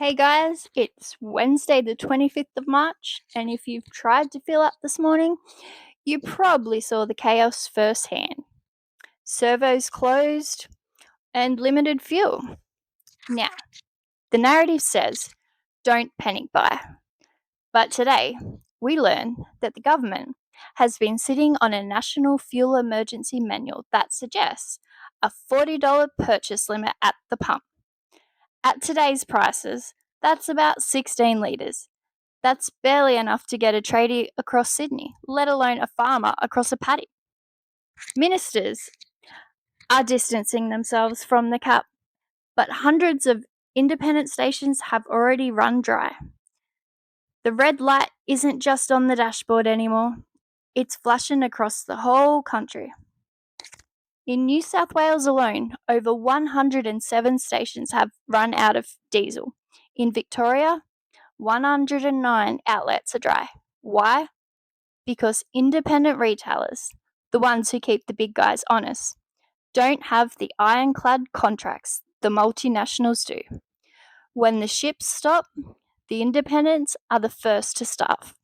Hey guys, it's Wednesday the 25th of March, and if you've tried to fill up this morning, you probably saw the chaos firsthand. Servos closed and limited fuel. Now, the narrative says don't panic buy. But today, we learn that the government has been sitting on a national fuel emergency manual that suggests a $40 purchase limit at the pump. At today's prices, that's about 16 litres. That's barely enough to get a tradie across Sydney, let alone a farmer across a paddock. Ministers are distancing themselves from the cap, but hundreds of independent stations have already run dry. The red light isn't just on the dashboard anymore, it's flashing across the whole country. In New South Wales alone, over 107 stations have run out of diesel. In Victoria, 109 outlets are dry. Why? Because independent retailers, the ones who keep the big guys honest, don't have the ironclad contracts the multinationals do. When the ships stop, the independents are the first to starve.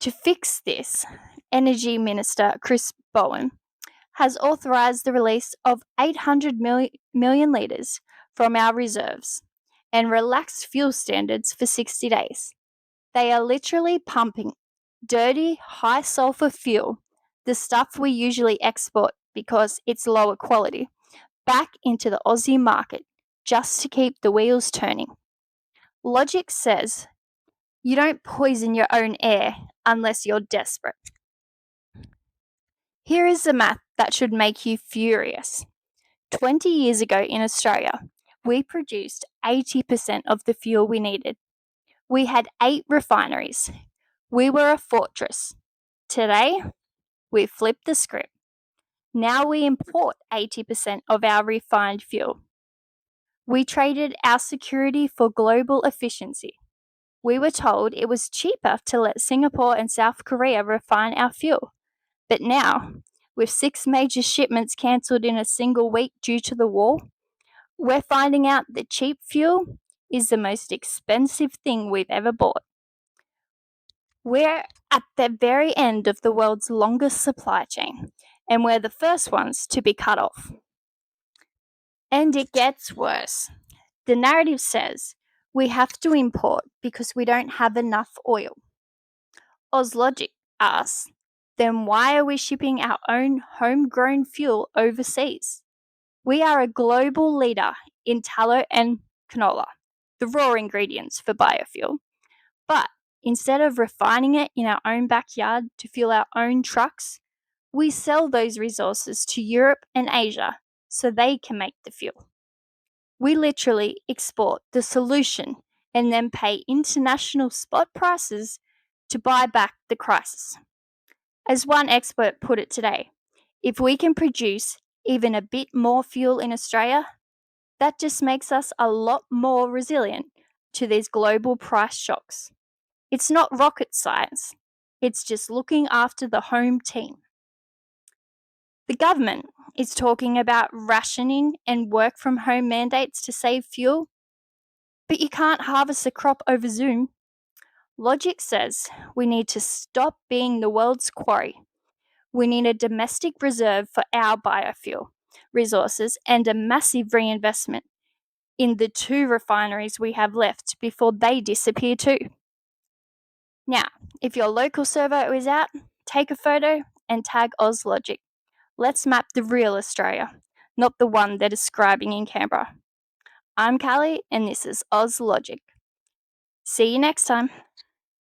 To fix this, Energy Minister Chris Bowen has authorised the release of 800 million litres from our reserves and relaxed fuel standards for 60 days. They are literally pumping dirty, high sulfur fuel, the stuff we usually export because it's lower quality, back into the Aussie market just to keep the wheels turning. Logic says you don't poison your own air unless you're desperate. Here is the math that should make you furious. 20 years ago in Australia, we produced 80% of the fuel we needed. We had 8 refineries. We were a fortress. Today, we flipped the script. Now we import 80% of our refined fuel. We traded our security for global efficiency. We were told it was cheaper to let Singapore and South Korea refine our fuel. But now, with 6 major shipments cancelled in a single week due to the war, we're finding out that cheap fuel is the most expensive thing we've ever bought. We're at the very end of the world's longest supply chain, and we're the first ones to be cut off. And it gets worse. The narrative says we have to import because we don't have enough oil. Ozlogic asks, then why are we shipping our own homegrown fuel overseas? We are a global leader in tallow and canola, the raw ingredients for biofuel. But instead of refining it in our own backyard to fuel our own trucks, we sell those resources to Europe and Asia so they can make the fuel. We literally export the solution and then pay international spot prices to buy back the crisis. As one expert put it today, if we can produce even a bit more fuel in Australia, that just makes us a lot more resilient to these global price shocks. It's not rocket science, it's just looking after the home team. The government is talking about rationing and work from home mandates to save fuel, but you can't harvest a crop over Zoom. Logic says we need to stop being the world's quarry. We need a domestic reserve for our biofuel resources and a massive reinvestment in the 2 refineries we have left before they disappear too. Now, if your local servo is out, take a photo and tag Ozlogic. Let's map the real Australia, not the one they're describing in Canberra. I'm Callie, and this is Ozlogic. See you next time.